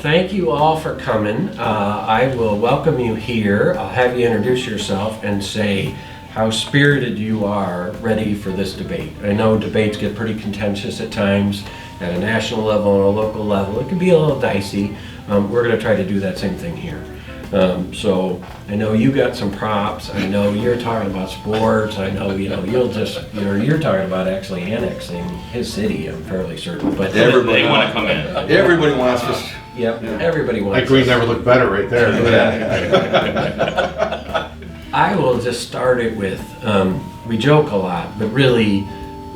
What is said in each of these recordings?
thank you all for coming. I will welcome you here. I'll have you introduce yourself and say how spirited you are ready for this debate. I know debates get pretty contentious at times at a national level and a local level. It can be a little dicey. We're going to try to do that same thing here. So I know you got some props. I know you're talking about sports. I know you're talking about actually annexing his city. I'm fairly certain. But everybody want to come in. Everybody wants us. Yep. Everybody wants. That green never looked better right there. I will just start it with, we joke a lot, but really,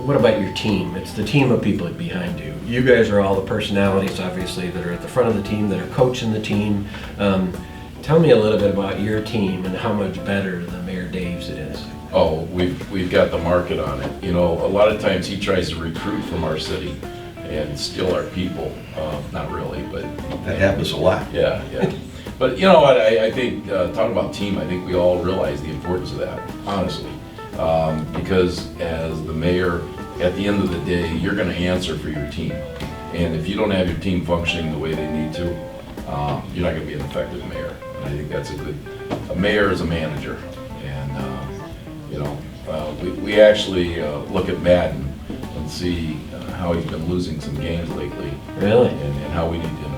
what about your team? It's the team of people behind you. You guys are all the personalities, obviously, that are at the front of the team, that are coaching the team. Tell me a little bit about your team and how much better than Mayor Dave's it is. Oh, we've got the market on it. You know, a lot of times he tries to recruit from our city and steal our people. Not really, but That happens a lot. yeah. But you know what? I think talking about team, I think we all realize the importance of that, honestly, because as the mayor, at the end of the day, you're going to answer for your team, and if you don't have your team functioning the way they need to, you're not going to be an effective mayor. And I think that's a mayor is a manager, and we actually look at Madden and see how he's been losing some games lately. Really? And how we need him,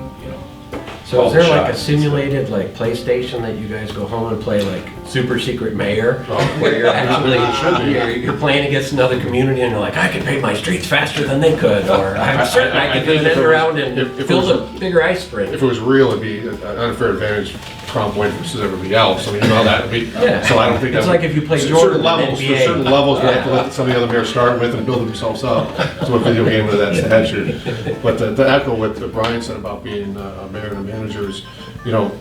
So is there like a simulated like PlayStation that you guys go home and play like Super Secret Mayor? Where you're actually you're playing against another community and you're like, I can pave my streets faster than they could, or I'm certain I could do it around and build a bigger ice sprint. If it was real, it'd be an unfair advantage Trump went versus everybody else. I mean, you know that would be. Yeah. So I don't think it's that like if you play certain Jordan levels. in There's NBA. certain levels we have to let some of the other mayors start with and build themselves up to a video game of that stature. But to echo what Brian said about being a mayor and a manager is, you know,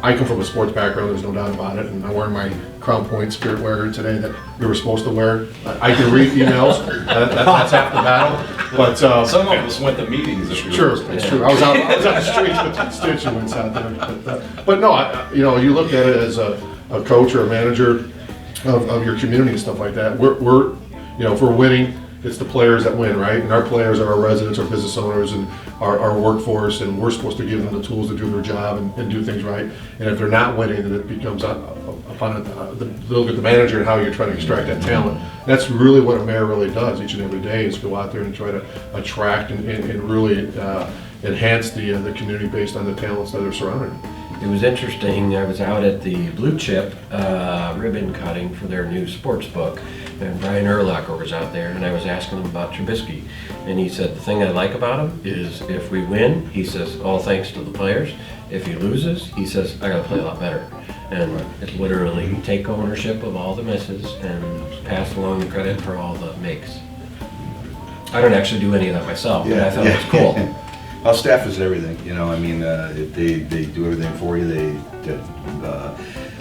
I come from a sports background. There's no doubt about it, and I'm wearing my Crown Point spirit wear here today that we were supposed to wear. I can read emails. That's half the battle. But some of us went to meetings. Sure, it's true. I was out the streets with constituents out there. But no, you look at it as a coach or a manager of your community and stuff like that. We're if we're winning, it's the players that win, right? And our players are our residents, our business owners, and our workforce, and we're supposed to give them the tools to do their job and do things right. And if they're not winning, then it becomes upon look at the manager and how you're trying to extract that talent. That's really what a mayor really does each and every day, is go out there and try to attract and really enhance the community based on the talents that are surrounding. It was interesting. I was out at the Blue Chip ribbon cutting for their new sports book, and Brian Urlacher was out there, and I was asking him about Trubisky, and he said the thing I like about him is if we win, he says, all thanks to the players. If he loses, he says, I got to play a lot better. And it literally take ownership of all the misses and pass along the credit for all the makes. I don't actually do any of that myself, but I thought it was cool. Our staff is everything, I mean, they do everything for you. They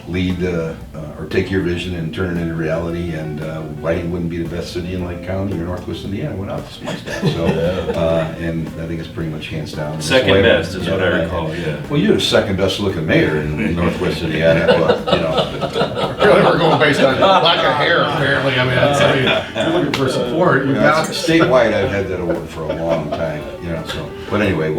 lead or take your vision and turn it into reality. And Whiting wouldn't be the best city in Lake County or Northwest Indiana without my staff. So, and I think it's pretty much hands down. Second best is what I recall. Yeah. Well, you're the second best looking mayor in Northwest Indiana, but Really, we're going based on lack of hair, apparently. I mean, if you're looking for support, you got statewide. I've had that award for a long time, So, but anyway,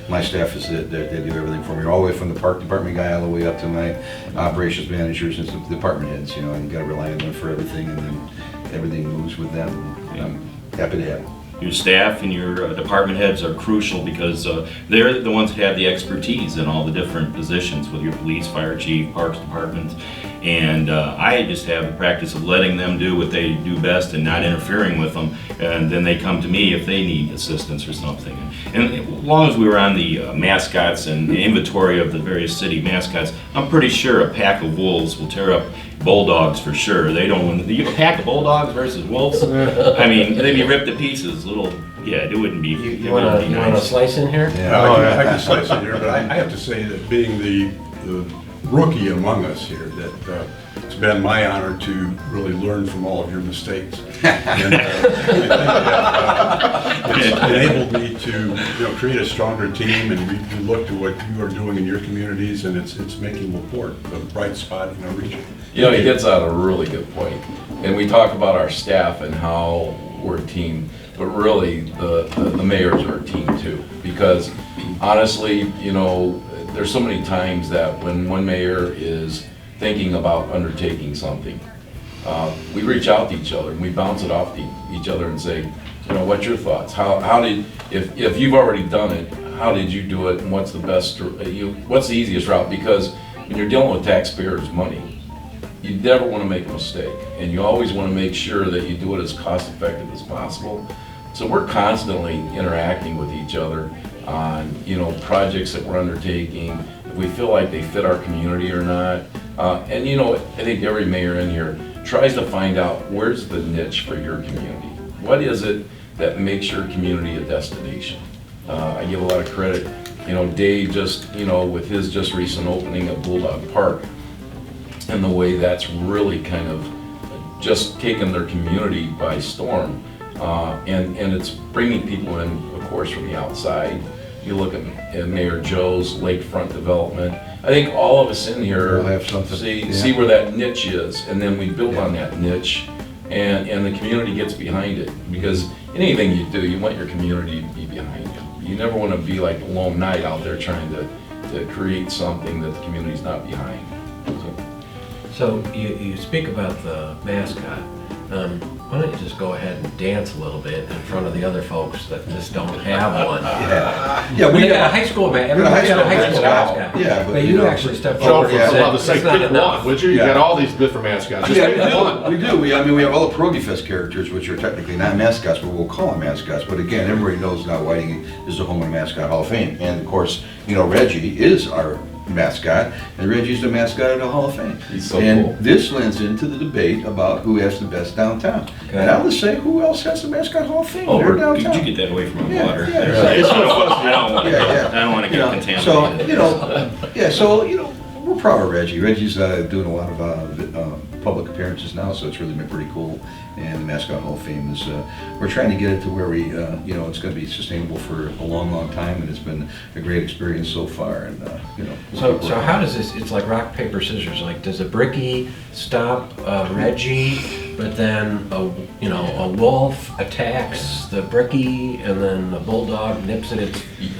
my staff is they do everything for me, all the way from the park department guy all the way up to my operations managers and some department heads. And you got to rely on them for everything, and then everything moves with them. And I'm happy to have them. Your staff and your department heads are crucial because they're the ones that have the expertise in all the different positions with your police, fire chief, parks department. And I just have the practice of letting them do what they do best and not interfering with them. And then they come to me if they need assistance or something. And as long as we were on the mascots and the inventory of the various city mascots, I'm pretty sure a pack of wolves will tear up bulldogs for sure. They don't win. A pack of bulldogs versus wolves? I mean, they'd be ripped to pieces. It wouldn't be. You want a slice in here? Yeah, I can slice in here, but I have to say that being the rookie among us here, that it's been my honor to really learn from all of your mistakes. And I think that it's enabled me to create a stronger team, and we look to what you are doing in your communities, and it's making LaPorte the bright spot in our region. He gets out a really good point. And we talk about our staff and how we're a team, but really the mayors are a team too, because honestly, you know, there's so many times that when one mayor is thinking about undertaking something, we reach out to each other and we bounce it off to each other and say, you know, what's your thoughts? How did, if you've already done it, how did you do it, and what's the best, what's the easiest route? Because when you're dealing with taxpayers' money, you never want to make a mistake, and you always want to make sure that you do it as cost effective as possible. So we're constantly interacting with each other on, you know, projects that we're undertaking, if we feel like they fit our community or not. And you know, I think every mayor in here tries to find out where's the niche for your community. What is it that makes your community a destination? I give a lot of credit, you know, Dave just, you know, with his just recent opening of Bulldog Park, and the way that's really kind of just taken their community by storm. And it's bringing people in, of course, from the outside. You look at Mayor Joe's lakefront development. I think all of us in here We'll have something, see where that niche is, and then we build on that niche, and the community gets behind it. Because anything you do, you want your community to be behind you. You never want to be like a lone knight out there trying to create something that the community's not behind. So you speak about the mascot. Why don't you just go ahead and dance a little bit in front of the other folks that just don't have one? Yeah, We we got a high school everybody's got a high school mascot. Yeah, But you actually stepped Joe, forward for and the love of said, sake, it's not pick enough. one, would you? You Yeah. got all these different mascots. Just Yeah, pick one. we do. I mean, we have all the Pierogi Fest characters, which are technically not mascots, but we'll call them mascots. But again, everybody knows now Whiting is the home of the Mascot Hall of Fame. And of course, you know, Reggie is our mascot, and Reggie's the mascot of the Hall of Fame. He's so and cool. this lends into the debate about who has the best downtown. Okay. And I would say, who else has the Mascot Hall of Fame? Oh, They're could downtown. you get that away from my Yeah, water? yeah. I don't want to. Yeah. I don't want to You get know, contaminated. So, you know, yeah, so, you know, we're proud of Reggie. Reggie's doing a lot of public appearances now, so it's really been pretty cool. And the Mascot Hall of Fame is, we're trying to get it to where we, you know, it's going to be sustainable for a long, long time, and it's been a great experience so far. And, you know. So how does this, it's like rock, paper, scissors, like does a brickie stop Reggie, but then a wolf attacks the brickie, and then the bulldog nips it?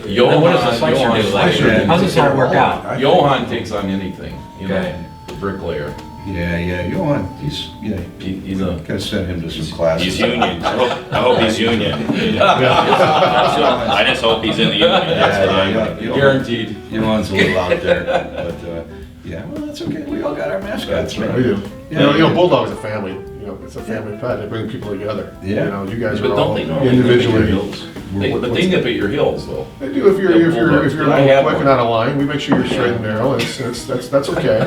And then what does the slicer do? Like, how does this all work out? Johan takes on anything, you know, Okay. the bricklayer. Yeah, Johan, he's a gotta send him to some classes. He's union. I hope he's union. I just hope he's in the union. That's what I'm. guaranteed. Johan's a little out there, but, yeah, well, that's okay. We all got our mascots, We right? do. Yeah. You know, Bulldog's a family. You know, it's a family pet. They bring people together. Yeah. You know, you guys But are don't all they normally nip at your individually. heels? But they nip at your heels, though. They do if you're I have working one. on a line. We make sure you're straight and narrow. That's okay.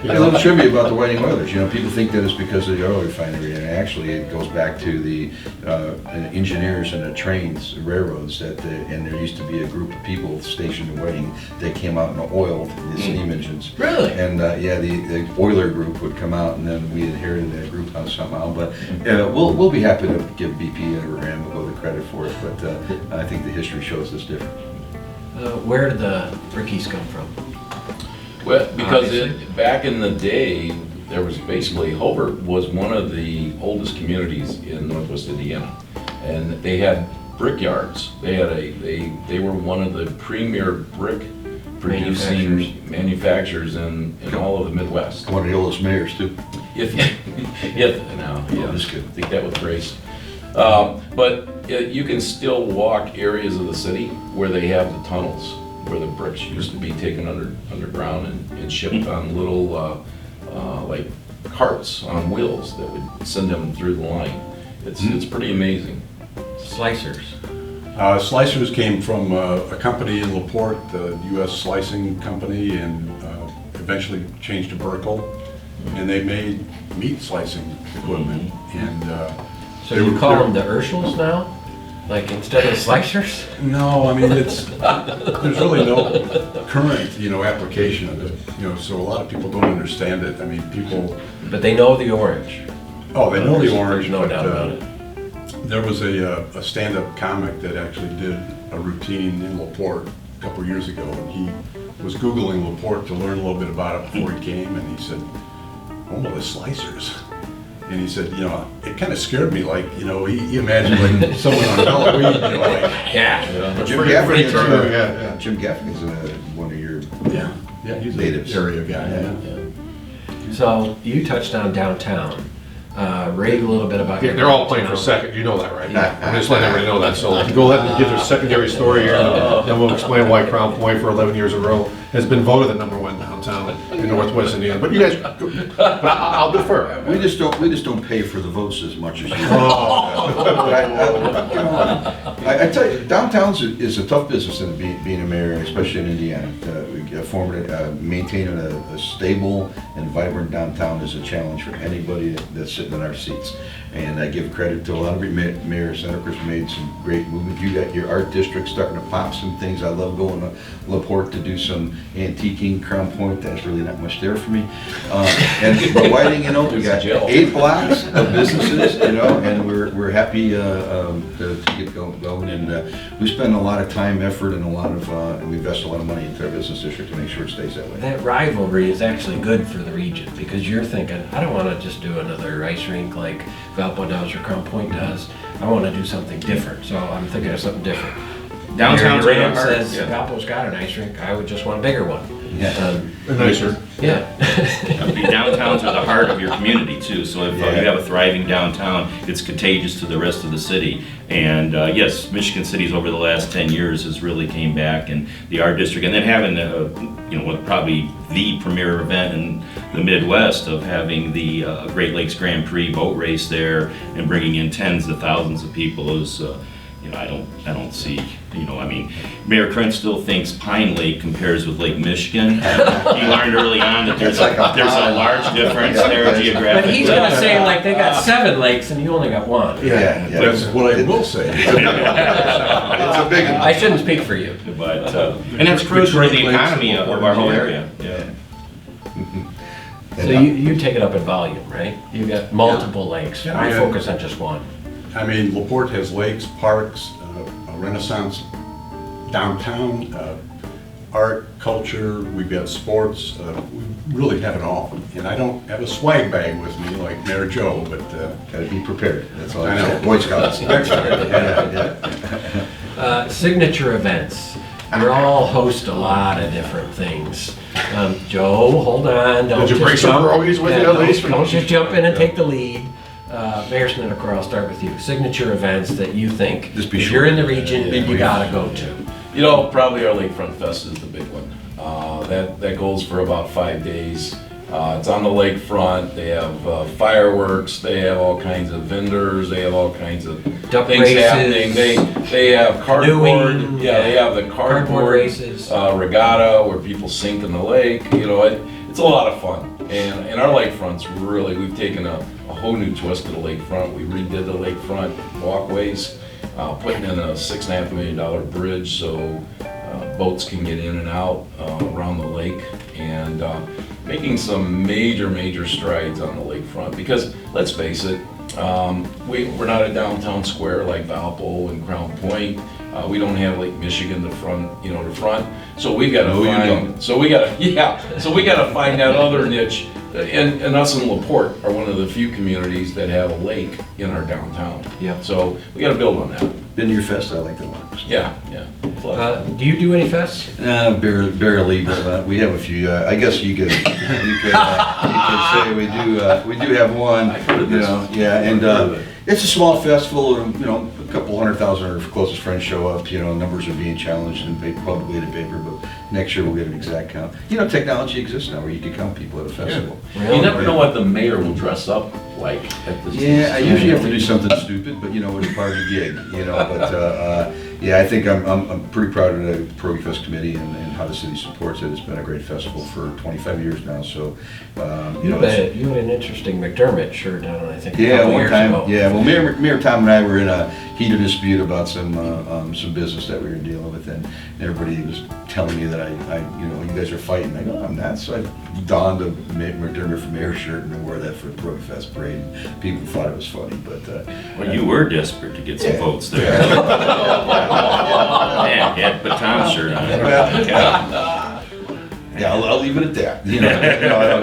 You A know? little trivia about the Whiting Oilers. You know, people think that it's because of the oil refinery, and actually it goes back to the engineers and the trains, the railroads, and there used to be a group of people stationed in Whiting that came out and oiled the steam engines. Really? And the oiler group would come out, and then we inherited that group somehow. But we'll be happy to give BP and Uran the credit for it. But I think the history shows us different. Where did the brickies come from? Well, because Obviously. back in the day, there was basically, Hobart was one of the oldest communities in Northwest Indiana. And they had brickyards. They were one of the premier brick producing manufacturers in all of the Midwest. One of the oldest mayors too. If no, yeah, just kidding. I think that with Grace. But you can still walk areas of the city where they have the tunnels, where the bricks used to be taken underground and shipped on little like carts on wheels that would send them through the line. It's pretty amazing. Slicers. Slicers came from a company in LaPorte, the U.S. Slicing Company, and eventually changed to Burkle. And they made meat slicing equipment. And So they you were- call they're- them the Urschels now? Like instead of slicers? No, I mean, there's really no current, application of it, so a lot of people don't understand it. I mean, people, But they know the orange. oh, they know the There's orange, no but doubt about it. there was a stand-up comic that actually did a routine in LaPorte a couple of years ago, and he was Googling LaPorte to learn a little bit about it before he came, and he said, "Oh, the slicers." And he said, it kind of scared me, like, he imagined like someone on Halloween, like. Yeah. Jim Pretty Gaffigan's, true, yeah. Jim Gaffigan's one of your Yeah, he's natives. an area guy, yeah. So you touched on downtown. Rave a little bit about Yeah, your they're all playing for downtown. second, you know that, right? I'm just letting everybody know that, so go ahead and give their secondary story here, and then we'll explain why Crown Point for 11 years in a row has been voted the #1 downtown in Northwest Indiana. But you guys, but I'll defer. We just don't pay for the votes as much as you. Oh. But I tell you, downtown is a tough business in being a mayor, especially in Indiana. Maintaining a stable and vibrant downtown is a challenge for anybody that's sitting in our seats. And I give credit to a lot of your mayors. Snedecor's made some great movement. You got your art district starting to pop some things. I love going to LaPorte to do some antiquing. Crown Point, that's really not much there for me. But Whiting, we got 8 blocks of businesses, and we're happy to get going. And we spend a lot of time, effort, and we invest a lot of money into our business district to make sure it stays that way. That rivalry is actually good for the region because you're thinking, I don't want to just do another ice rink like Valpo does or Crown Point does. I want to do something different. So I'm thinking of something different. Downtown's Mayor really Ram hard, says yeah. Valpo's got an ice rink. I would just want a bigger one. Yeah. Nicer. Yeah. Downtowns are the heart of your community too, so if you Yeah. have a thriving downtown, it's contagious to the rest of the city. And yes, Michigan City's over the last 10 years has really came back, and the art district, and then having what probably the premier event in the Midwest of having the Great Lakes Grand Prix boat race there and bringing in tens of thousands of people is I don't see, Mayor Krentz still thinks Pine Lake compares with Lake Michigan. He learned early on that there's a large difference there geographically. But he's going to say like they got 7 lakes and you only got 1. Yeah. That's what I will say. It's a big one. I shouldn't speak for you. But, and that's crucial to the economy of our whole area. Yeah. So you take it up in volume, right? You got multiple lakes. Yeah, Why yeah. focus on just one? I mean, LaPorte has lakes, parks, a Renaissance downtown, art, culture, we've got sports, we really have it all. And I don't have a swag bag with me like Mayor Joe, but Gotta be prepared. That's all I I know. know. Boy Scouts. Signature events. You all host a lot of different things. Joe, hold on. Don't Did you just bring some jump- pierogies with you Yeah, at least? Don't just jump in and take the lead. Mayor Snedecor, I'll start with you. Signature events that you think, Just be if sure. you're in the region, you gotta go to. Probably our Lakefront Fest is the big one. That goes for about 5 days. It's on the lakefront. They have fireworks. They have all kinds of vendors. They have all kinds of Duck things races. happening. They have cardboard. Canoeing. Yeah, they have the Cardboard cardboard races. regatta where people sink in the lake. It's a lot of fun. And our lakefronts really, we've taken a whole new twist to the lakefront. We redid the lakefront walkways, putting in a $6.5 million bridge so boats can get in and out around the lake, and making some major strides on the lakefront. Because let's face it, we're not a downtown square like Valpo and Crown Point. We don't have Lake Michigan the front. So we got to No, you find. don't. So we got to find that other niche. And us in LaPorte are one of the few communities that have a lake in our downtown. Yeah. So we got to build on that. Been to your fest, I like that one. Yeah. Do you do any fests? Barely, but we have a few. I guess you could say we do have one. And it's a small festival. A couple 100,000 of our closest friends show up. Numbers are being challenged and publicly in the paper, but next year we'll get an exact count. Technology exists now where you can count people at a festival. You never know what the mayor will dress up like at this. Yeah, I usually have to do something stupid, but it's part of the gig, But I think I'm pretty proud of the Pierogi Fest committee and how the city supports it. It's been a great festival for 25 years now. So You had an interesting McDermott shirt on, I think. a yeah, couple one years time. ago. Yeah, well, Mayor Tom and I were in a heated dispute about some business that we were dealing with, and everybody was telling me that you guys are fighting. I go, I'm not. So I donned a McDermott for mayor shirt and wore that for the Pierogi Fest parade. And people thought it was funny, but Well, you were desperate to get some votes there. Man, you had to put Tom's shirt on. yeah, I'll leave it at that.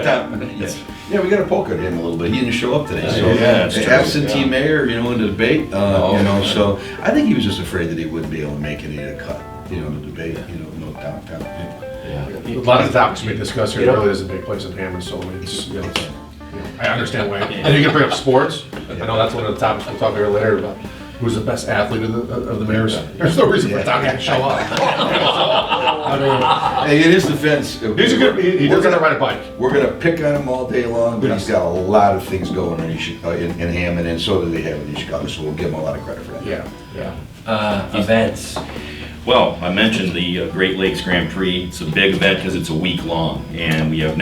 Tom, yes. Yeah, we got to poke at him a little bit. He didn't show up today, so Yeah, that's true. absentee mayor, in the debate, Oh, so I think he was just afraid that he wouldn't be able to make any of the cut, the debate, no downtown. A lot of the topics we discuss here really is a big place in Hammond, so it's, I understand why. And you can bring up sports. I know that's one of the topics we'll talk about later about who's the best athlete of the mayors. There's no reason for Tom to show up. I Hey, in his defense, mean, he's a good, he does know how to ride a bike. we're gonna pick on him all day long, but he's got a lot of things going in Hammond, and so do they have in Chicago, so we'll give him a lot of credit for that. Yeah. Events. Well, I mentioned the Great Lakes Grand Prix. It's a big event because it's a week long, and we have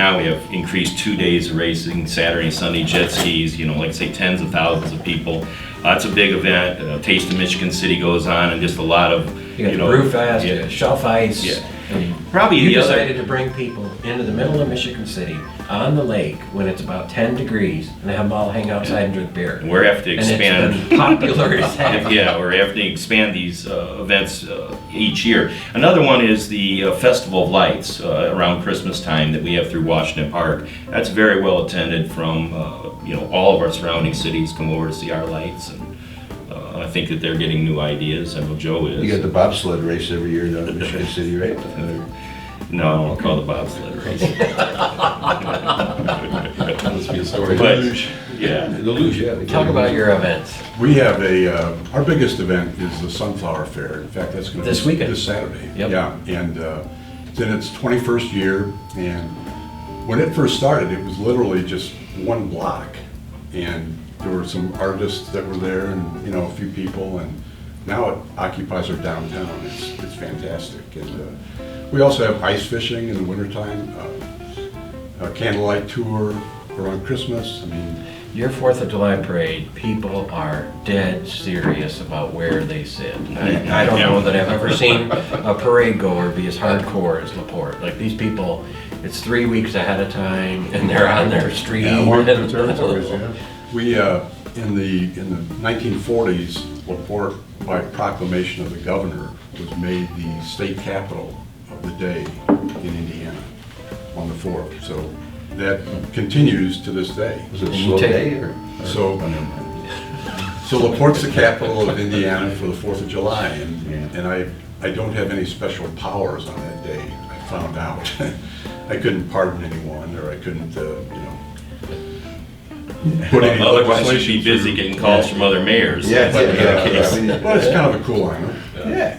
increased 2 days of racing, Saturday and Sunday jet skis. Like I say, tens of thousands of people. It's a big event. Taste of Michigan City goes on, and just a lot of You got Brew Fest, yeah. Shelf Ice. Yeah. And Probably you the other- decided to bring people into the middle of Michigan City on the lake when it's about 10 degrees and have them all hang outside and drink beer. And we're have to expand. And it's been popular as heck. Yeah, we're having to expand these events each year. Another one is the Festival of Lights around Christmas time that we have through Washington Park. That's very well attended from all of our surrounding cities come over to see our lights, and I think that they're getting new ideas. I know Joe is. You got the bobsled race every year down in Michigan City, right? No, I won't call the bobsled race. Must be a story. But yeah, The luge, yeah. Talk about your events. We have our biggest event is the Sunflower Fair. In fact, that's going to be This weekend. this Saturday. Yep. Yeah, and it's in its 21st year, and when it first started, it was literally just one block, and there were some artists that were there, and a few people, and now it occupies our downtown. It's fantastic, and we also have ice fishing in the wintertime, a candlelight tour around Christmas. I mean, Your 4th of July parade, people are dead serious about where they sit. I don't know that I've ever seen a parade goer be as hardcore as LaPorte. Like these people, it's 3 weeks ahead of time and they're on their street. More territories, yeah. we in the 1940s, LaPorte, by proclamation of the governor, was made the state capital of the day in Indiana on the 4th. So that continues to this day. Was it a slow day or? So, Oh, never mind. so LaPorte's the capital of Indiana for the 4th of July, Yeah. and I don't have any special powers on that day. I found out. I couldn't pardon anyone, or I couldn't, put any otherwise you'd legislation be busy through. getting calls from other mayors. Yeah, But, yeah. well, it's kind of a cool honor. Yeah.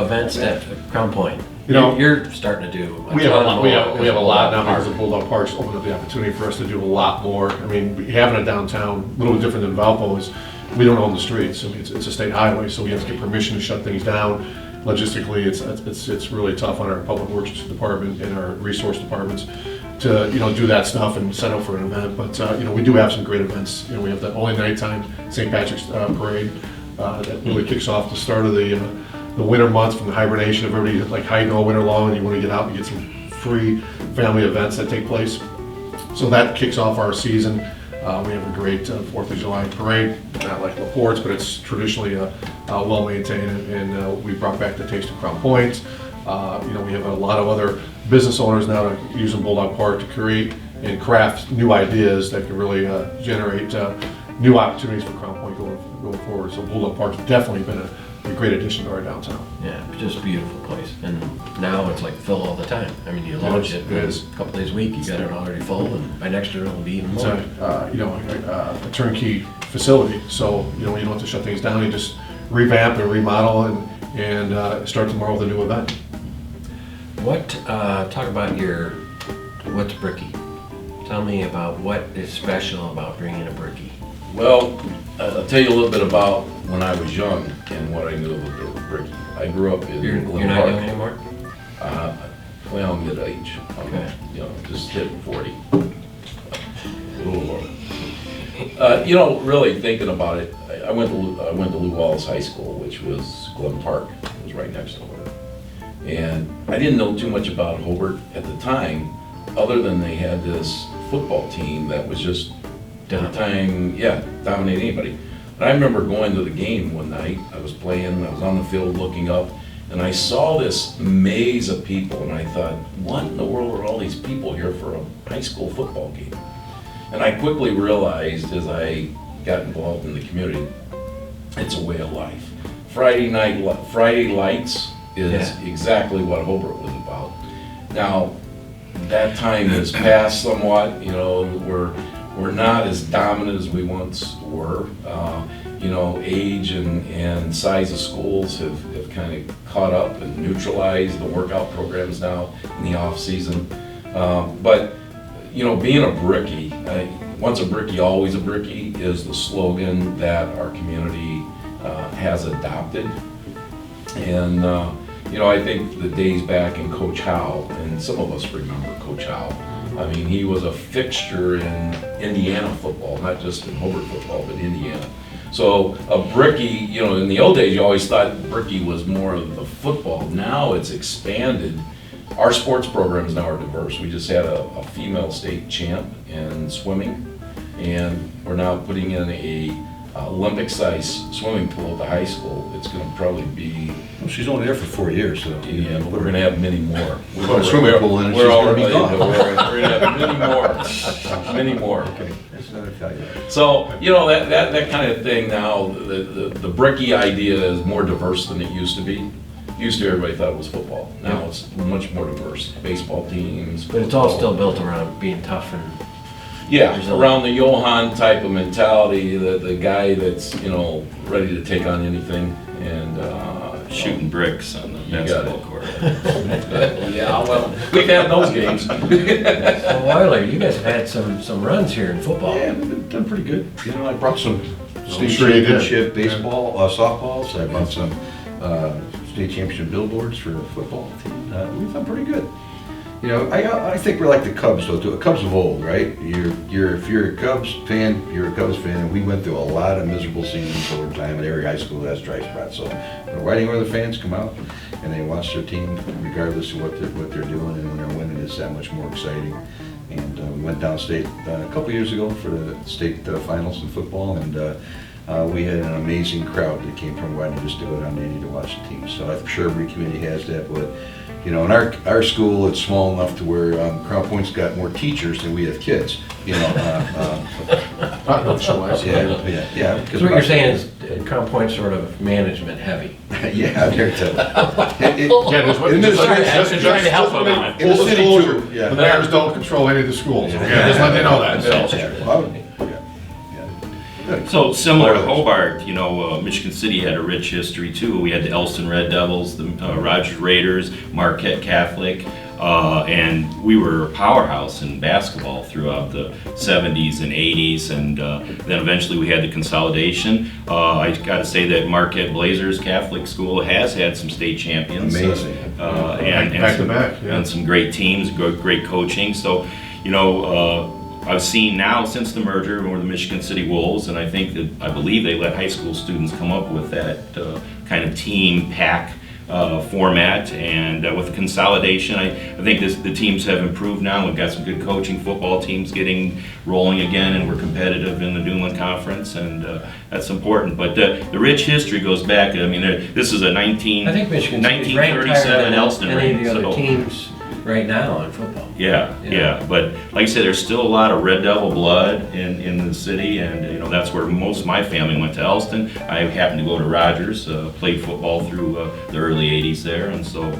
Events at Crown Point. You're starting to do. We have a lot. ton more We have a lot now because because the Bulldog Parks opened up the opportunity for us to do a lot more. I mean, having a downtown, a little bit different than Valpo is, we don't own the streets. I mean, it's a state highway, so we have to get permission to shut things down. Logistically, it's really tough on our public works department and our resource departments to do that stuff and set up for an event. But we do have some great events. We have the only nighttime St. Patrick's parade that really kicks off the start of the winter months, from the hibernation of everybody like hiding all winter long, and you want to get out and get some free family events that take place. So that kicks off our season. We have a great 4th of July parade, not like LaPorte's, but it's traditionally well maintained, and we brought back the Taste of Crown Point. We have a lot of other business owners now using Bulldog Park to create and craft new ideas that can really generate new opportunities for Crown Point going forward. So Bulldog Park's definitely been a great addition to our downtown. Yeah, just a beautiful place. And now it's like full all the time. I mean, you launch it, It is. a couple days a week, you got it already full, and by next year it'll be even It's more. a turnkey facility, so you don't have to shut things down. You just revamp and remodel and start tomorrow with a new event. Talk about what's Bricky? Tell me about what is special about bringing a Bricky. Well, I'll tell you a little bit about when I was young and what I knew of the Bricky. I grew up in You're Glen not Park. young anymore? Well, mid-age. Okay. Just hit 40. A little more. Really thinking about it, I went to Lew Wallace High School, which was Glen Park. It was right next door. And I didn't know too much about Hobart at the time, other than they had this football team that was just dominating anybody. And I remember going to the game one night. I was on the field looking up, and I saw this maze of people, and I thought, what in the world are all these people here for a high school football game? And I quickly realized as I got involved in the community, it's a way of life. Friday lights is Yeah. exactly what Hobart was about. Now, that time has passed somewhat, you know, we're not as dominant as we once were. You know, age and size of schools have kind of caught up and neutralized the workout programs now in the off season. But, you know, being a brickie, once a brickie, always a brickie is the slogan that our community has adopted. And, you know, I think the days back in Coach Howe, and some of us remember Coach Howe. I mean, he was a fixture in Indiana football, not just in Hobart football, but Indiana. So a brickie, you know, in the old days, you always thought brickie was more of the football. Now it's expanded. Our sports programs now are diverse. We just had a female state champ in swimming, and we're now putting in a Olympic-sized swimming pool at the high school. It's going to probably be. Well, she's only there for 4 years, so. Yeah, but we're going to have many more. Put a swimming pool in and she's gonna be gone. We're going to have many more, many more. Okay, that's another value. So, you know, that kind of thing now, the brickie idea is more diverse than it used to be. Used to, everybody thought it was football. Now it's much more diverse. Baseball teams. But it's all still built around being tough and Yeah, There's a- around the Johan type of mentality, the guy that's, you know, ready to take on anything and, Shooting bricks on the got basketball it. court. yeah, well, we've had those games. Well, Weiler, you guys have had some runs here in football. Yeah, we've done pretty good. You know, I brought some state sure you did. championship baseball, softballs. I brought some state championship billboards for the football team. We've done pretty good. You know, I think we're like the Cubs, though. The Cubs of old, right? If you're a Cubs fan, you're a Cubs fan. And we went through a lot of miserable seasons over time at every high school has dry spots. So when Whiting Weather fans come out and they watch their team, regardless of what they're doing, and when they're winning, it's that much more exciting. And we went downstate a couple years ago for the state finals in football, and we had an amazing crowd that came from Whiting just to go down to watch the team. So I'm sure every community has that, but you know, in our school, it's small enough to where Crown Point's got more teachers than we have kids. You know, yeah. So what you're saying is Crown Point's sort of management heavy. Yeah, they're Yeah, there's what. In the just trying to help them out. In the Full city disclosure, too, yeah. the mayors don't control any of the schools. Yeah, just let you know that. So similar to Hobart, you know, Michigan City had a rich history too. We had the Elston Red Devils, the Rogers Raiders, Marquette Catholic, and we were a powerhouse in basketball throughout the 70s and 80s, and then eventually we had the consolidation. I got to say that Marquette Blazers Catholic School has had some state champions. Amazing. And Back to some, back, yeah. and some great teams, great coaching. So, you know, I've seen now since the merger, we're the Michigan City Wolves, and I believe they let high school students come up with that kind of team pack format, and with the consolidation, I think the teams have improved now. We've got some good coaching, football teams getting rolling again, and we're competitive in the Duneland Conference, and that's important. But the rich history goes back. I mean, this is a I think Michigan City's ranked higher 1937 than Elston any of ring. the other So, teams right now in football. yeah. But like I said, there's still a lot of Red Devil blood in the city, and you know that's where most of my family went to Elston. I happened to go to Rogers, played football through the early '80s there, and so.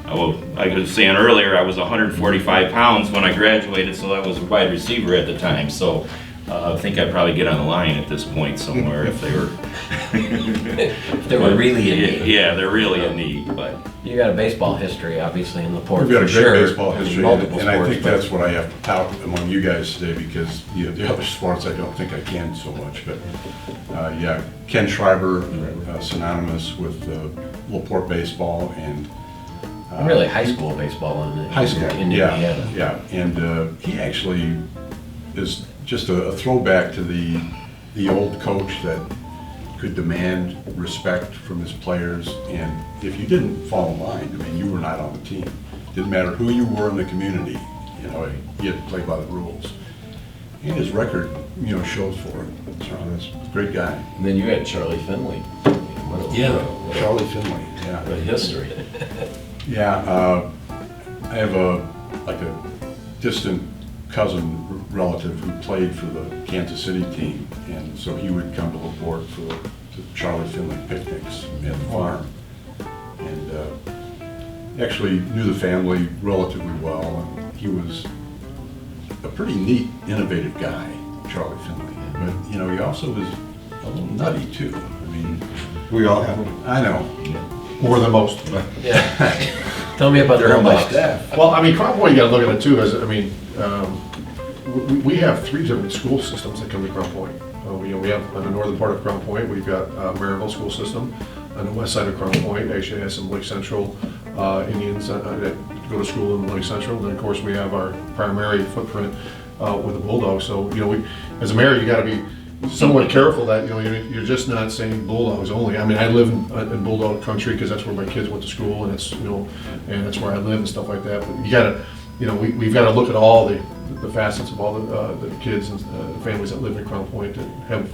I was saying earlier, I was 145 pounds when I graduated, so I was a wide receiver at the time. So I think I'd probably get on the line at this point somewhere if they were. If they were really in need. Yeah, they're really in need, but. You got a baseball history, obviously, in Laporte. We've got a for great sure. baseball history, Multiple and I sports, think but- that's what I have to tout among you guys today, because the other sports I don't think I can so much, but yeah, Ken Schreiber, synonymous with Laporte baseball, and Really high school baseball in high school, in Indiana. yeah, and he actually is just a throwback to the old coach that could demand respect from his players, and if you didn't fall in line, I mean, you were not on the team. Didn't matter who you were in the community, you know, you had to play by the rules. And his record, you know, shows for it. So that's a great guy. And then you had Charlie Finley. Charlie Finley, yeah. The history. Yeah, I have a distant cousin relative who played for the Kansas City team, and so he would come to LaPorte for the Charlie Finley picnics at the farm. And actually knew the family relatively well, and he was a pretty neat, innovative guy, Charlie Finley. But, you know, he also was a little nutty too. I mean, We all have. I know. More than most. Yeah. Tell me about the They're on my Hobart. staff. Well, I mean, Crown Point, you gotta look at it too, as, I mean, we have 3 different school systems that come to Crown Point. You know, we have, on the northern part of Crown Point, we've got Maryville School System. On the west side of Crown Point, actually has some Lake Central Indians that go to school in Lake Central. And then, of course, we have our primary footprint with the Bulldogs. So, you know, as a mayor, you gotta be somewhat careful that, you know, you're just not saying Bulldogs only. I mean, I live in Bulldog country because that's where my kids went to school, and it's, you know, and that's where I live and stuff like that. But you gotta, you know, we've got to look at all the facets of all the kids and the families that live in Crown Point that have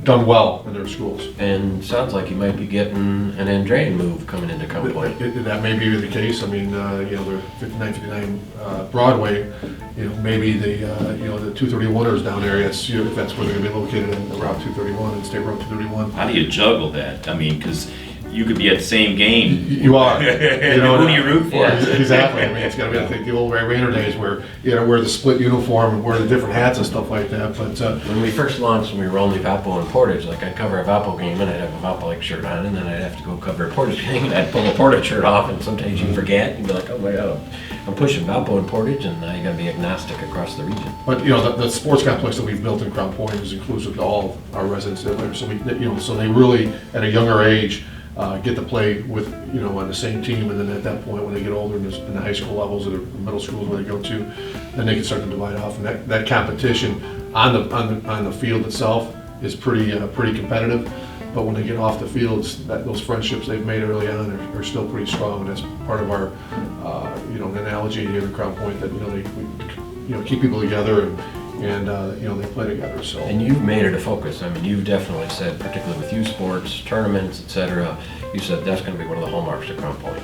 done well in their schools. And sounds like you might be getting an Andrean move coming into Crown Point. That may be the case. I mean, you know, the 5959 Broadway, you know, maybe the, you know, the 231ers down there, that's, you know, if that's where they're gonna be located, in Route 231 and State Road 231. How do you juggle that? I mean, because you could be at the same game. You are. You know, Who do you root for? Yeah, exactly. I mean, it's got to be like the old Ray Rayner days where you know, wear the split uniform and wear the different hats and stuff like that. But When we first launched, when we were only Valpo and Portage, like I'd cover a Valpo game and I'd have a Valpo like shirt on, and then I'd have to go cover a Portage game and I'd pull a Portage shirt off, and sometimes you forget, you'd be like, oh my God, I'm pushing Valpo and Portage, and now you got to be agnostic across the region. But you know, the sports complex that we've built in Crown Point is inclusive to all of our residents there. So we, you know, so they really at a younger age get to play with, you know, on the same team, and then at that point, when they get older in the high school levels or the middle schools where they go to, then they can start to divide off, and that competition on the field itself is pretty competitive. But when they get off the fields, those friendships they've made early on are still pretty strong, and that's part of our, you know, analogy here in Crown Point that, you know, we you know, keep people together and you know, they play together. So. And you've made it a focus. I mean, you've definitely said, particularly with youth sports, tournaments, etc., you said that's going to be one of the hallmarks of Crown Point.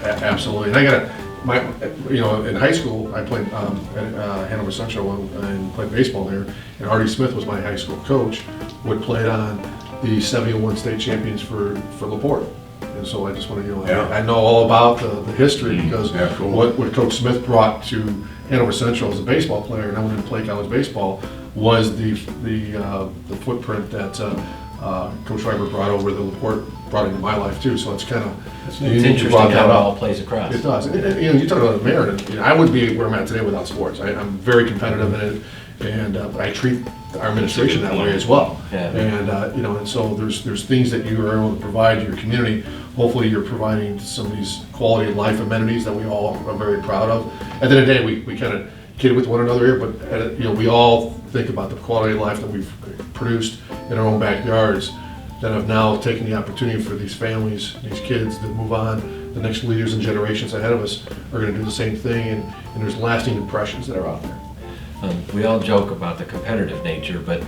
Absolutely. And I got you know, in high school, I played at Hanover Central and played baseball there. And Artie Smith was my high school coach, would play on the 71 state champions for LaPorte. And so I just want to, you know, Yeah. I know all about the history because Yeah, cool. what Coach Smith brought to Hanover Central as a baseball player, and I wanted to play college baseball, was the footprint that Coach Schreiber brought over the LaPorte brought into my life too. So it's kind of It's interesting how it all plays across. It does. And, you know, you talk about a mayor, and you know, I wouldn't be where I'm at today without sports. I'm very competitive in it, and I treat our administration that way as well. Yeah. And you know, and so there's things that you are able to provide to your community. Hopefully, you're providing some of these quality of life amenities that we all are very proud of. At the end of the day, we kind of kid with one another here, but you know, we all think about the quality of life that we've produced in our own backyards, that have now taken the opportunity for these families, these kids to move on. The next leaders and generations ahead of us are going to do the same thing, and there's lasting impressions that are out there. We all joke about the competitive nature, but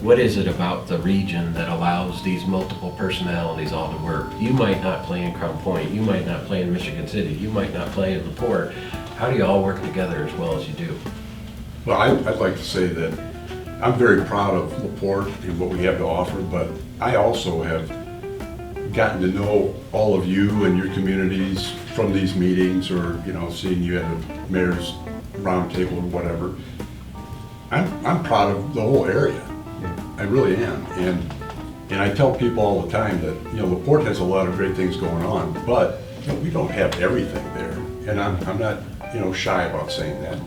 what is it about the region that allows these multiple personalities all to work? You might not play in Crown Point, you might not play in Michigan City, you might not play in LaPorte. How do you all work together as well as you do? Well, I'd like to say that I'm very proud of LaPorte and what we have to offer, but I also have gotten to know all of you and your communities from these meetings, or, you know, seeing you at the mayor's roundtable or whatever. I'm proud of the whole area. I really am. And I tell people all the time that, you know, LaPorte has a lot of great things going on, but, you know, we don't have everything there. And I'm not, you know, shy about saying that.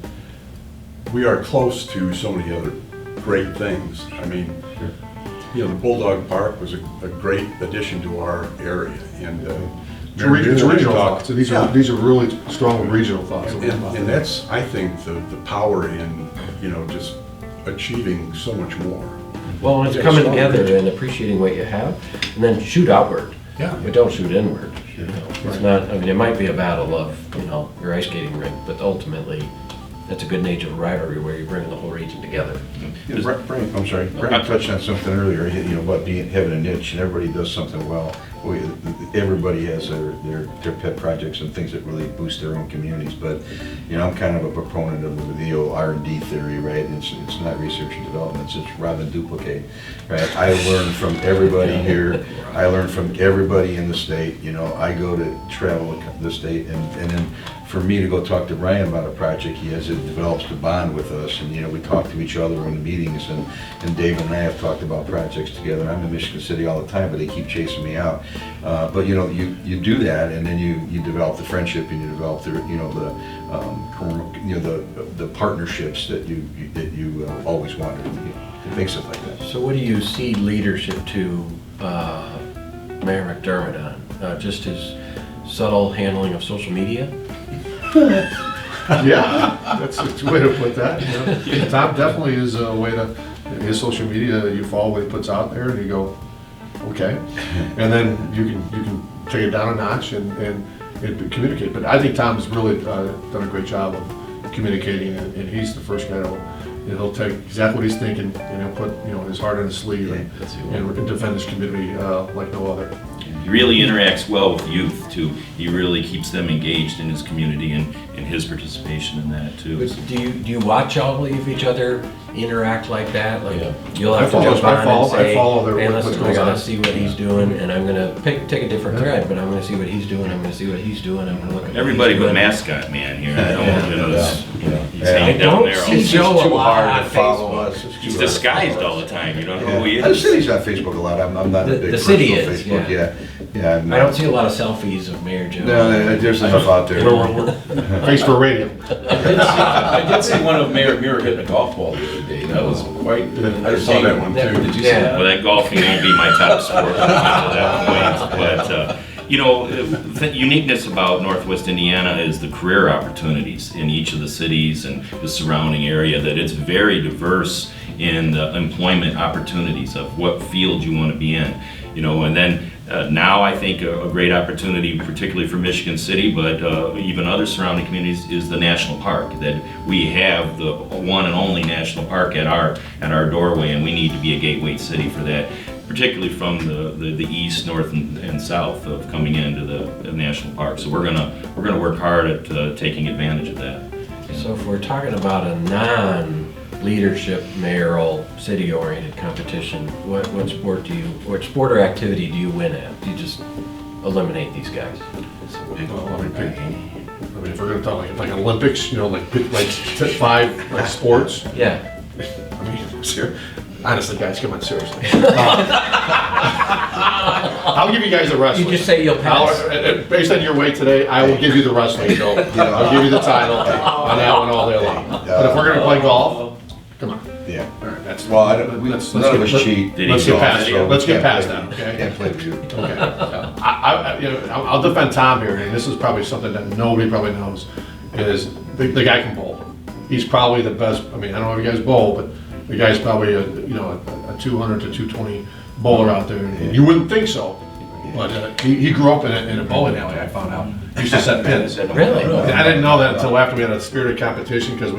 We are close to so many other great things. I mean, you know, the Bulldog Park was a great addition to our area, and It's regional thoughts. So these are really strong regional thoughts. and that's, I think, the power in, you know, just achieving so much more. Well, it's Yeah, coming strong together region. and appreciating what you have, and then shoot outward. Yeah. But don't shoot inward. You know, it's Right. not. I mean, it might be a battle of, you know, your ice skating rink, but ultimately, that's a good natured rivalry where you're bringing the whole region together. Brian, I'm sorry, Brian touched on something earlier, you know, about having a niche, and everybody does something well. everybody has their pet projects and things that really boost their own communities. But, you know, I'm kind of a proponent of the old R&D theory, right? It's not research and development, it's just rob and duplicate, right? I learn from everybody here. I learn from everybody in the state. You know, I go to travel the state, and then for me to go talk to Brian about a project he has, it develops the bond with us, and, you know, we talk to each other in the meetings, and Dave and I have talked about projects together. I'm in Michigan City all the time, but they keep chasing me out. But, you know, you do that, and then you develop the friendship, and you develop the, you know, the partnerships that you always wanted. It makes it like that. So what do you see leadership to Mayor McDermott on? Just his subtle handling of social media? Yeah, that's a good way to put that. You know. Tom definitely is a way to, his social media, you follow what he puts out there and you go, okay. And then you can take it down a notch and communicate. But I think Tom's really done a great job of communicating, and he's the first guy he'll take exactly what he's thinking, and he'll put, you know, his heart on his sleeve and defend his community like no other. He really interacts well with youth too. He really keeps them engaged in his community and his participation in that too. But do you watch all of each other interact like that? Like you'll have I to jump on and say, I follow their, hey, what listen, I goes gotta on. see what he's doing, and I'm gonna take a different thread, but I'm gonna see what he's doing. I'm gonna see what he's doing. I'm gonna look at Everybody what but he's doing. mascot man here. I don't know. He's I hanging down don't there. see It's Joe just a too lot hard on to follow Facebook. us. It's too He's hard to disguised follow all the us. time. You don't know who he The is. city's on Facebook a lot. I'm not a big The city person on is, Facebook. Yeah. I'm I not. don't see a lot of selfies of Mayor Joe. No, there's enough out there. Face for radio. I did see one of Mayor Meer hitting a golf ball the other day. That was quite. I saw that one too. Did you see Yeah. that? Well, that golfing won't be my top sport at that point. But, you know, the uniqueness about Northwest Indiana is the career opportunities in each of the cities and the surrounding area, that it's very diverse in the employment opportunities of what field you want to be in. You know, and then now I think a great opportunity, particularly for Michigan City, but even other surrounding communities, is the national park. That we have the one and only national park at our doorway, and we need to be a gateway city for that, particularly from the east, north, and south of coming into the national park. So we're gonna work hard at taking advantage of that. So if we're talking about a non-leadership mayoral city-oriented competition, what sport or activity do you win at? Do you just eliminate these guys? Well, I mean, if we're gonna talk like Olympics, you know, like 5 like sports. Yeah. I mean, honestly, guys, come on, seriously. I'll give you guys the wrestling. You just say you'll pass. Based on your weight today, I will give you the wrestling, Joe. I'll give you the title on that one all day long. But if we're gonna play golf, come on. Yeah. All right, that's. Well, none of us cheat. Let's get past it. Let's get past that, okay? Can't play with you. Okay. You know, I'll defend Tom here, and this is probably something that nobody probably knows, is the guy can bowl. He's probably the best. I mean, I don't know if you guys bowl, but the guy's probably a 200 to 220 bowler out there, and you wouldn't think so. But he grew up in a bowling alley, I found out. He used to set pins. Really? I didn't know that until after we had a spirited competition, because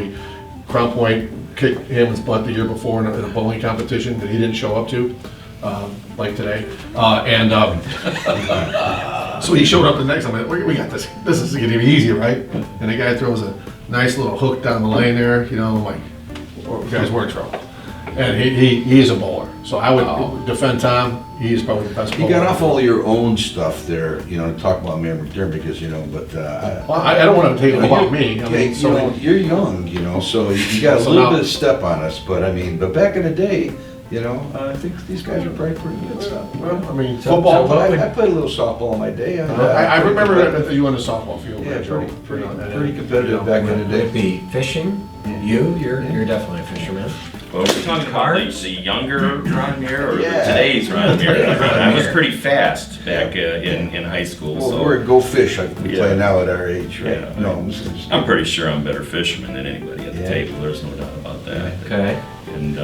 Crown Point kicked Hammond's butt the year before in a bowling competition that he didn't show up to, like today. So he showed up the next time. I'm like, we got this. This is gonna be easy, right? And the guy throws a nice little hook down the lane there. You know, like, guys, we're in trouble. And he is a bowler. So I would defend Tom. He is probably the best bowler. You got off all your own stuff there, you know, to talk about Mayor McDermott, because, you know, but... Well, I don't want to take it about me. I mean, you know, you're young, you know, so you got a little bit of step on us, but I mean, but back in the day, you know, I think these guys are probably pretty good stuff. Well, I mean, So- football. so I played a little softball in my day. I remember that you on the softball field. Yeah, Joe. pretty competitive back in the Would day. it be fishing? You're definitely a fisherman. Well, we're talking about the younger Ron Meer or Yeah. today's Ron Meer. I was pretty fast back in high school, Well, so we're go fish like we play Yeah. now at our age, right? Yeah. No, I'm pretty sure I'm a better fisherman than anybody at the Yeah. table. There's no doubt about that. Okay. And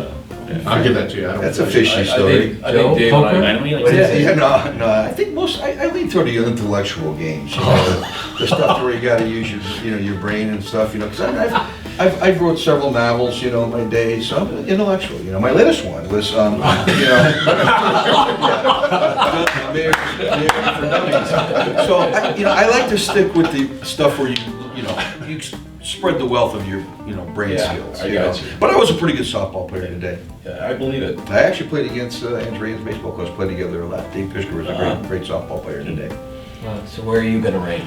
I'll give that to you. I don't that's a fish. fishy story. I think Dave and I I, know you like What is to it? Yeah, no, I think I lean toward the intellectual games, you know, the stuff where you got to use your brain and stuff, you know, because I've wrote several novels, you know, in my day, so I'm intellectual, you know. My latest one was, you know, Mayor for Dummies. So, you know, I like to stick with the stuff where you know, you spread the wealth of your, you know, brain skills. I got you. But I was a pretty good softball player today. Yeah, I believe it. I actually played against Andrea's baseball coach, played together a lot. Dave Pischker was a great softball player today. So where are you gonna rank?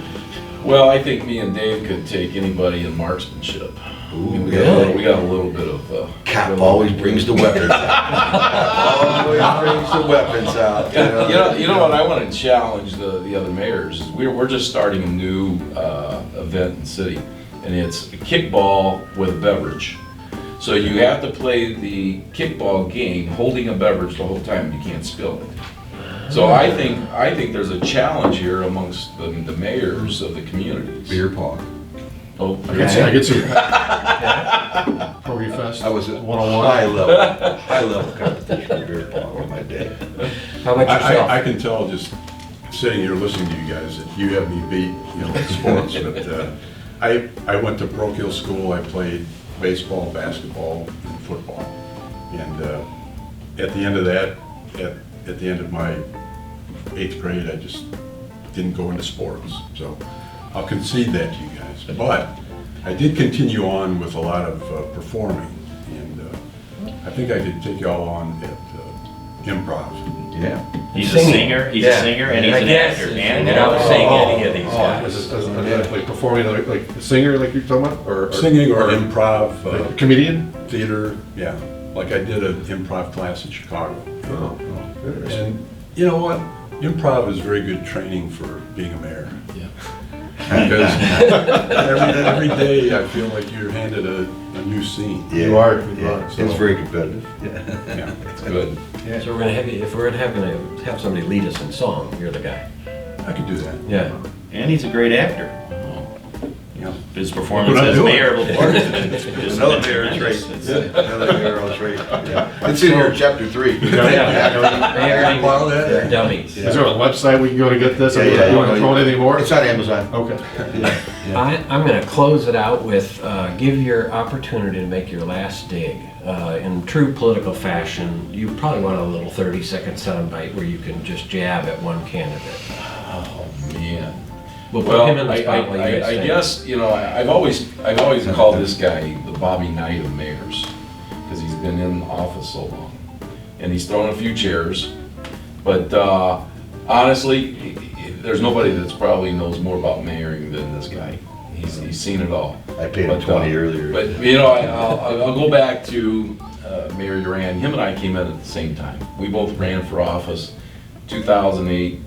Well, I think me and Dave could take anybody in marksmanship. Ooh, we really? got a little bit of. Cap always brings the weapons out. Always brings the weapons out. You know what? I want to challenge the other mayors. We're just starting a new event in the city, and it's a kickball with a beverage. So you have to play the kickball game holding a beverage the whole time. You can't spill it. So I think there's a challenge here amongst the mayors of the communities. Beer pong. Oh, I get some. Hoagie Fest. I was at 101. high level competition for beer pong in my day. How about yourself? I can tell just sitting here listening to you guys that you have me beat, you know, in sports. But I went to parochial Hill School. I played baseball, basketball, and football. And at the end of that, at the end of my 8th grade, I just didn't go into sports. So I'll concede that to you guys. But I did continue on with a lot of performing. And I think I could take y'all on at improv. Yeah. He's a Singing. singer, and he's an actor. And I don't sing any of these guys. Like performing, like a singer, like you're talking about, or Singing or improv, like a comedian. theater, yeah. Like I did an improv class in Chicago. Oh, interesting. And you know what? Improv is very good training for being a mayor. Yeah. Because every day I feel like you're handed a new scene. Yeah. You are. So it's very competitive. Yeah. It's good. So we're gonna have you, if we're gonna have somebody lead us in song, you're the guy. I could do that. Yeah. And he's a great actor. Yeah. His performance What I'm as doing. mayor of LaPorte is Another mayoral trait. Another mayoral trait. Yeah. It's in here, chapter 3. Yeah. Borrow that? They're dummies. Is there a website we can go to get this? Yeah, You want to throw anything more? It's on Amazon. Okay. I'm going to close it out with give your opportunity to make your last dig. In true political fashion, you probably want a little 30-second soundbite where you can just jab at one candidate. Oh man. We'll put Well, him in the spot while you guys I think. guess, you know, I've always called this guy the Bobby Knight of mayors, because he's been in office so long. And he's thrown a few chairs, but honestly, there's nobody that's probably knows more about mayoring than this guy. He's seen it all. I paid him 20 earlier. But, you know, I'll go back to Mayor Uran. Him and I came in at the same time. We both ran for office 2008.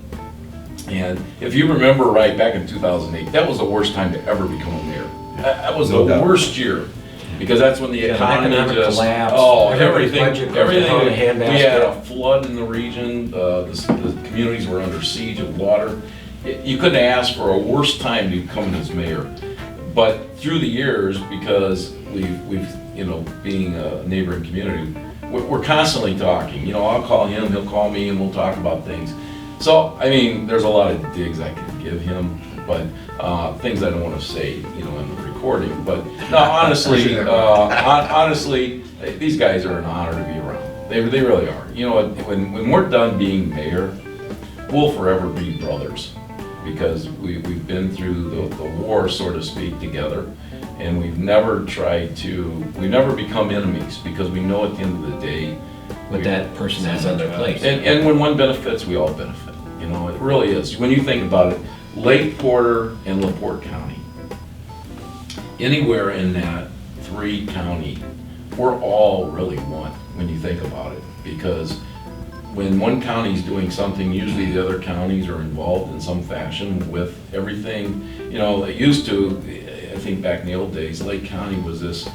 And if you remember right, back in 2008, that was the worst time to ever become a mayor. That was No the doubt. worst year, because that's when the economy economic just, collapse, oh, everybody's everything, budget goes down in a we handbasket. had a flood in the region, the communities were under siege of water. You couldn't ask for a worse time to come as mayor. But through the years, because we've you know, being a neighboring community, we're constantly talking. You know, I'll call him, he'll call me, and we'll talk about things. So, I mean, there's a lot of digs I could give him, but things I don't want to say, you know, in the recording. But no, honestly, honestly, these guys are an honor to be around. They really are. You know, when we're done being mayor, we'll forever be brothers, because we've been through the war, so to speak, together, and we've never become enemies, because we know at the end of the day What that person has on their plate. And when one benefits, we all benefit. You know, it really is. When you think about it, Lake Porter and LaPorte County, anywhere in that 3-county, we're all really one when you think about it. Because when one county's doing something, usually the other counties are involved in some fashion with everything. You know, it used to, I think back in the old days, Lake County was this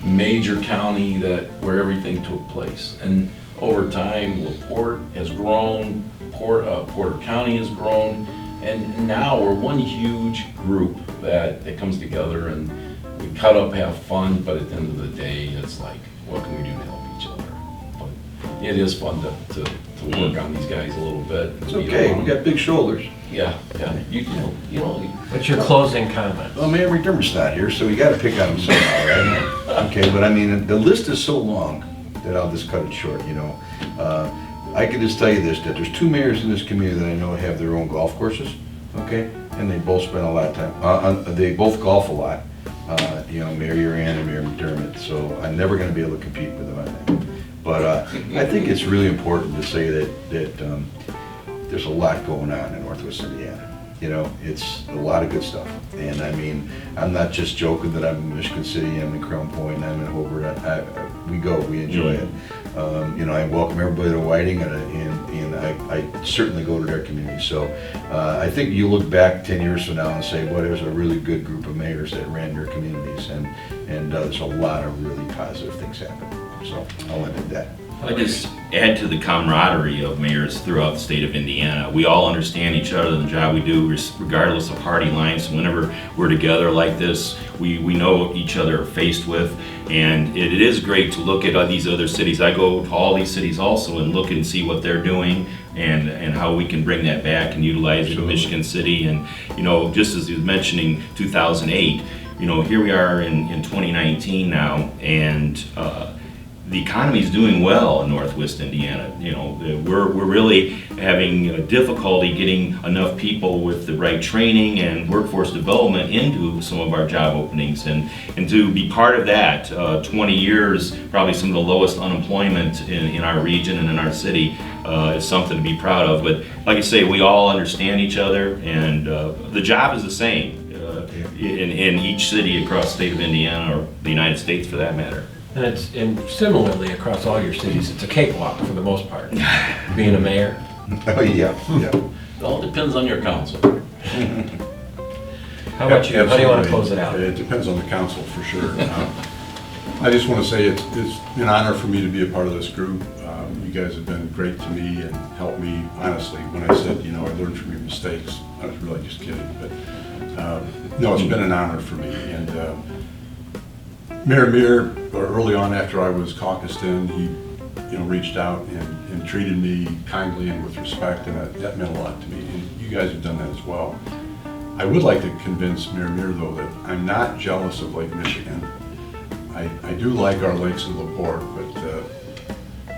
major county where everything took place. And over time, LaPorte has grown, Porter County has grown, and now we're one huge group that comes together, and we cut up, have fun, but at the end of the day, it's like, what can we do to help each other? But it is fun to work on these guys a little bit. It's okay, we got big shoulders. Yeah, you know. What's your closing comment? Well, Mayor McDermott's not here, so we gotta pick on him somehow, right? Okay, but I mean, the list is so long that I'll just cut it short, you know. I can just tell you this, that there's 2 mayors in this community that I know have their own golf courses, okay? And they both spend a lot of time, they both golf a lot. You know, Mayor Uran and Mayor McDermott, so I'm never gonna be able to compete with them on that. But I think it's really important to say that there's a lot going on in Northwest Indiana. You know, it's a lot of good stuff. And I mean, I'm not just joking that I'm in Michigan City, I'm in Crown Point, I'm in Hobart. We enjoy it. You know, I welcome everybody to Whiting, and I certainly go to their community. So I think you look back 10 years from now and say, well, there's a really good group of mayors that ran your communities, and there's a lot of really positive things happening. So I'll end at that. I just add to the camaraderie of mayors throughout the state of Indiana. We all understand each other and the job we do, regardless of party lines. Whenever we're together like this, we know what each other are faced with, and it is great to look at these other cities. I go to all these cities also and look and see what they're doing and how we can bring that back and utilize it in Michigan City. And you know, just as he was mentioning 2008, you know, here we are in 2019 now, and the economy is doing well in Northwest Indiana. You know, we're really having difficulty getting enough people with the right training and workforce development into some of our job openings, and to be part of that, 20 years, probably some of the lowest unemployment in our region and in our city, is something to be proud of. But like I say, we all understand each other, and the job is the same in each city across the state of Indiana, or the United States for that matter. And similarly across all your cities, it's a cakewalk for the most part, being a mayor. Oh, yeah. It all depends on your council. How about you? How do you want to close it out? It depends on the council, for sure. I just want to say it's an honor for me to be a part of this group. You guys have been great to me and helped me, honestly. When I said, you know, I learned from your mistakes, I was really just kidding. But no, it's been an honor for me. And Mayor Meer, early on after I was caucused in, he reached out and treated me kindly and with respect, and that meant a lot to me. And you guys have done that as well. I would like to convince Mayor Meer, though, that I'm not jealous of Lake Michigan. I do like our lakes in LaPorte, but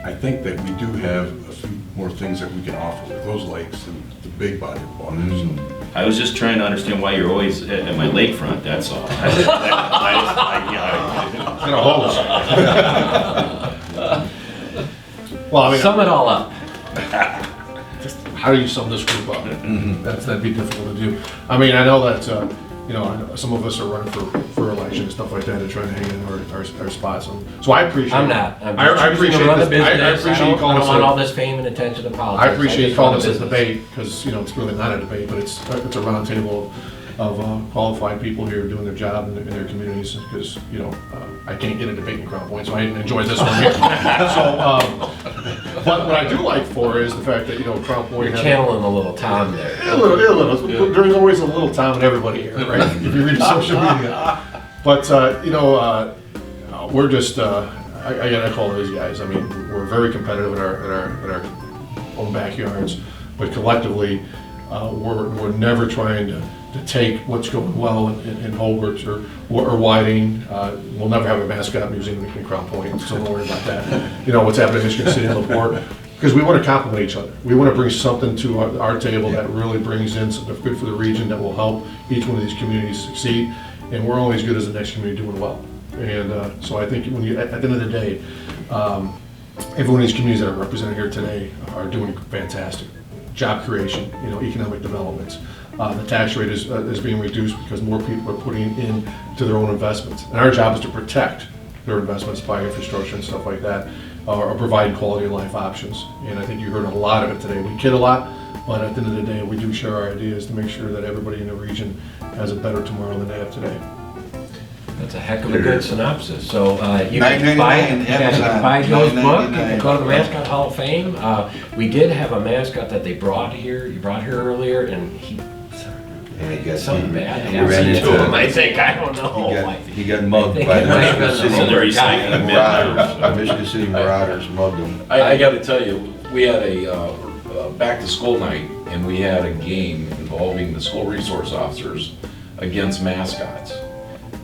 I think that we do have a few more things that we can offer with those lakes and the big body of water. So, I was just trying to understand why you're always at my lakefront, that's all. Well, I mean, Sum it all up. how do you sum this group up? That'd be difficult to do. I mean, I know that, you know, some of us are running for election and stuff like that and trying to hang in our spots. So I appreciate. I'm not. I'm I just choosing to appreciate run the this. I business. appreciate you I calling don't us want a- all this fame and attention to politics. I appreciate you just calling run this a business. debate, because, you know, it's really not a debate, but it's a round table of qualified people here doing their job in their communities, because, you know, I can't get a debate in Crown Point, so I enjoy this one here. So, but what I do like for is the fact that, you know, Crown Point. You're channeling a little Tom there. A little. There's always a little Tom in everybody here, right? If you read social media. But, you know, we're just, I gotta call these guys. I mean, we're very competitive in our own backyards, but collectively, we're never trying to take what's going well in Hobart or Whiting. We'll never have a mascot museum in Crown Point, so don't worry about that. You know, what's happening in Michigan City and LaPorte, because we want to complement each other. We want to bring something to our table that really brings in something good for the region that will help each one of these communities succeed, and we're only as good as the next community doing well. And so I think when you, at the end of the day, every one of these communities that are represented here today are doing fantastic. Job creation, you know, economic development. The tax rate is being reduced because more people are putting into their own investments. And our job is to protect their investments by infrastructure and stuff like that, or provide quality of life options. And I think you heard a lot of it today. We kid a lot, but at the end of the day, we do share our ideas to make sure that everybody in the region has a better tomorrow than they have today. That's a heck of a good synopsis. So you $9.99 can buy Amazon. Joe's book. You can $9.99. go to the Mascot Hall of Fame. We did have a mascot that they brought here. You brought here earlier, and And he got Something bad he ran happened to into him, I think, I don't know. he got mugged think by it the might have Michigan been City the recycling Marauders. The Michigan City Marauders mugged him. I got to tell you, we had a back-to-school night, and we had a game involving the school resource officers against mascots.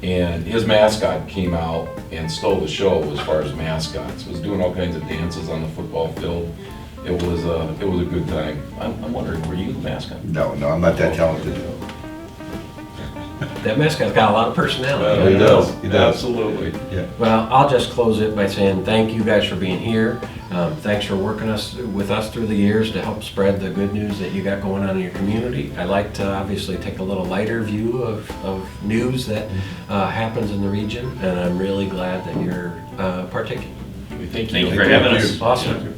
And his mascot came out and stole the show as far as mascots. Was doing all kinds of dances on the football field. It was a good time. I'm wondering, were you the mascot? No, I'm not that talented. That mascot's got a lot of personality. He does. Absolutely. Yeah. Well, I'll just close it by saying thank you guys for being here. Thanks for working with us through the years to help spread the good news that you got going on in your community. I like to obviously take a little lighter view of news that happens in the region, and I'm really glad that you're partaking. Thank Thank you you. for having us. Awesome.